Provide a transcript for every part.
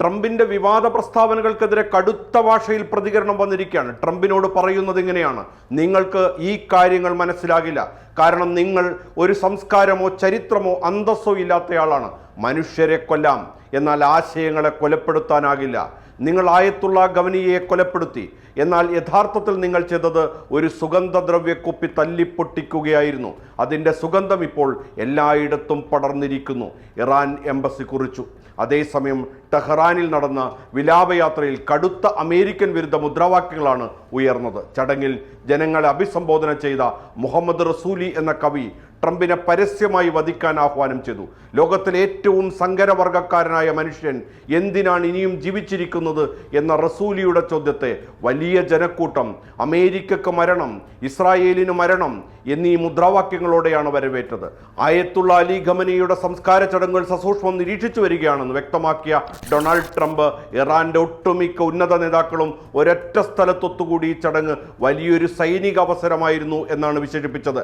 ട്രംപിന്റെ വിവാദ പ്രസ്താവനകൾക്കെതിരെ കടുത്ത ഭാഷയിൽ പ്രതികരണം വന്നിരിക്കുകയാണ്. ട്രംപിനോട് പറയുന്നത് ഇങ്ങനെയാണ്: നിങ്ങൾക്ക് ഈ കാര്യങ്ങൾ മനസ്സിലാകില്ല, കാരണം നിങ്ങൾ ഒരു സംസ്കാരമോ ചരിത്രമോ അന്തസ്സോ ഇല്ലാത്തയാളാണ്. മനുഷ്യരെ കൊല്ലാം, എന്നാൽ ആശയങ്ങളെ കൊലപ്പെടുത്താനാകില്ല. നിങ്ങൾ ആയത്തുള്ള ഖമനിയെ കൊലപ്പെടുത്തി, എന്നാൽ യഥാർത്ഥത്തിൽ നിങ്ങൾ ചെയ്തത് ഒരു സുഗന്ധദ്രവ്യക്കുപ്പി തല്ലിപ്പൊട്ടിക്കുകയായിരുന്നു. അതിൻ്റെ സുഗന്ധം ഇപ്പോൾ എല്ലായിടത്തും പടർന്നിരിക്കുന്നു, ഇറാൻ എംബസി കുറിച്ചു. അതേസമയം ടെഹ്റാനിൽ നടന്ന വിലാപയാത്രയിൽ കടുത്ത അമേരിക്കൻ വിരുദ്ധ മുദ്രാവാക്യങ്ങളാണ് ഉയർന്നത്. ചടങ്ങിൽ ജനങ്ങളെ അഭിസംബോധന ചെയ്ത മുഹമ്മദ് റസൂലി എന്ന കവി ട്രംപിനെ പരസ്യമായി വധിക്കാൻ ആഹ്വാനം ചെയ്തു. ലോകത്തിലെ ഏറ്റവും സങ്കരവർഗക്കാരനായ മനുഷ്യൻ എന്തിനാണ് ഇനിയും ജീവിച്ചിരിക്കുന്നത് എന്ന റസൂലിയുടെ ചോദ്യത്തെ വലിയ ജനക്കൂട്ടം അമേരിക്കക്ക് മരണം, ഇസ്രായേലിന് മരണം എന്നീ മുദ്രാവാക്യങ്ങളോടെയാണ് വരവേറ്റത്. ആയത്തുള്ള അലി ഖമനിയുടെ സംസ്കാര ചടങ്ങുകൾ സസൂക്ഷ്മം നിരീക്ഷിച്ചു വരികയാണെന്ന് വ്യക്തമാക്കിയ ഡൊണാൾഡ് ട്രംപ് ഇറാന്റെ ഒട്ടുമിക്ക ഉന്നത നേതാക്കളും ഒരൊറ്റ സ്ഥലത്തൊത്തുകൂടി ഈ ചടങ്ങ് വലിയൊരു സൈനിക അവസരമായിരുന്നു എന്നാണ് വിശേഷിപ്പിച്ചത്.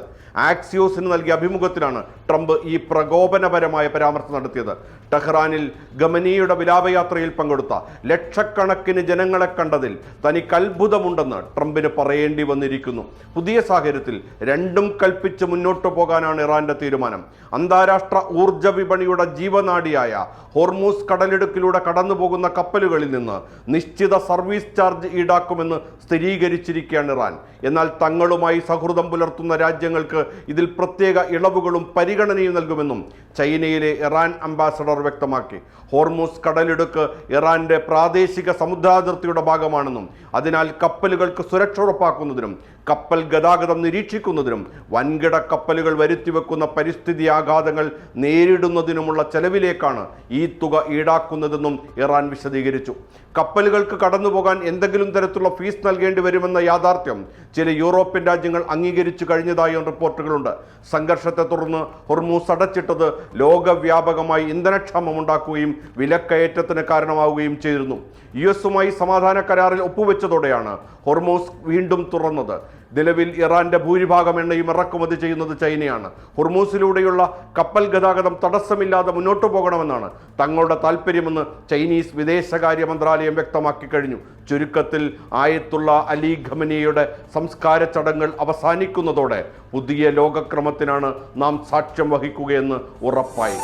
ആക്സിയോസിന് നൽകിയ അഭിമുഖത്തിലാണ് ട്രംപ് ഈ പ്രകോപനപരമായ പരാമർശം നടത്തിയത്. ടെഹ്റാനിൽ ഖമനിയുടെ വിലാപയാത്രയിൽ പങ്കെടുത്ത ലക്ഷക്കണക്കിന് ജനങ്ങളെ കണ്ടതിൽ തനിക്ക് അത്ഭുതമുണ്ടെന്ന് ട്രംപിന് പറയേണ്ടി വന്നിരിക്കുന്നു. പുതിയ സാഹചര്യത്തിൽ രണ്ടും കൽപ്പിച്ച് മുന്നോട്ടു പോകാനാണ് ഇറാന്റെ തീരുമാനം. അന്താരാഷ്ട്ര ഊർജ വിപണിയുടെ ജീവനാഡിയായ ഹോർമൂസ് കടലിടുക്കിലൂടെ കടന്നു പോകുന്ന കപ്പലുകളിൽ നിന്ന് നിശ്ചിത സർവീസ് ചാർജ് ഈടാക്കുമെന്ന് സ്ഥിരീകരിച്ചിരിക്കുകയാണ് ഇറാൻ. എന്നാൽ തങ്ങളുമായി സൗഹൃദം പുലർത്തുന്ന രാജ്യങ്ങൾക്ക് ഇതിൽ പ്രത്യേക ഇളവുകളും പരിഗണനയും നൽകുമെന്നും ചൈനയിലെ ഇറാൻ അംബാസഡർ വ്യക്തമാക്കി. ഹോർമൂസ് കടലിടുക്ക് ഇറാന്റെ പ്രാദേശിക സമുദ്രാതിർത്തിയുടെ ഭാഗമാണെന്നും അതിനാൽ കപ്പലുകൾക്ക് സുരക്ഷ ഉറപ്പാക്കുന്നതിനും കപ്പൽ ഗതാഗതം നിരീക്ഷിക്കുന്നതിനും വൻകിട കപ്പലുകൾ വരുത്തിവെക്കുന്ന പരിസ്ഥിതി ആഘാതങ്ങൾ നേരിടുന്നതിനുമുള്ള ചെലവിലേക്കാണ് ഈ തുക ഈടാക്കുന്നതെന്നും ഇറാൻ വിശദീകരിച്ചു. കപ്പലുകൾക്ക് കടന്നുപോകാൻ എന്തെങ്കിലും തരത്തിലുള്ള ഫീസ് നൽകേണ്ടി വരുമെന്ന യാഥാർത്ഥ്യം ചില യൂറോപ്യൻ രാജ്യങ്ങൾ അംഗീകരിച്ചു കഴിഞ്ഞതായും റിപ്പോർട്ടുകളുണ്ട്. സംഘർഷത്തെ തുടർന്ന് ഹോർമൂസ് അടച്ചിട്ടത് ലോകവ്യാപകമായി ഇന്ധനക്ഷാമം ഉണ്ടാക്കുകയും വിലക്കയറ്റത്തിന് കാരണമാവുകയും ചെയ്തിരുന്നു. യുഎസുമായി സമാധാന കരാറിൽ ഒപ്പുവെച്ചതോടെയാണ് ഹോർമൂസ് വീണ്ടും തുറന്നത്. നിലവിൽ ഇറാന്റെ ഭൂരിഭാഗം എണ്ണയും ഇറക്കുമതി ചെയ്യുന്നത് ചൈനയാണ്. ഹോർമൂസിലൂടെയുള്ള കപ്പൽ ഗതാഗതം തടസ്സമില്ലാതെ മുന്നോട്ടു പോകണമെന്നാണ് തങ്ങളുടെ താല്പര്യമെന്ന് ചൈനീസ് വിദേശകാര്യ മന്ത്രാലയം വ്യക്തമാക്കി കഴിഞ്ഞു. ചുരുക്കത്തിൽ ആയത്തുള്ള അലി ഖമനിയുടെ സംസ്കാര ചടങ്ങുകൾ അവസാനിക്കുന്നതോടെ പുതിയ ലോകക്രമത്തിനാണ് നാം സാക്ഷ്യം വഹിക്കുകയെന്ന് ഉറപ്പായി.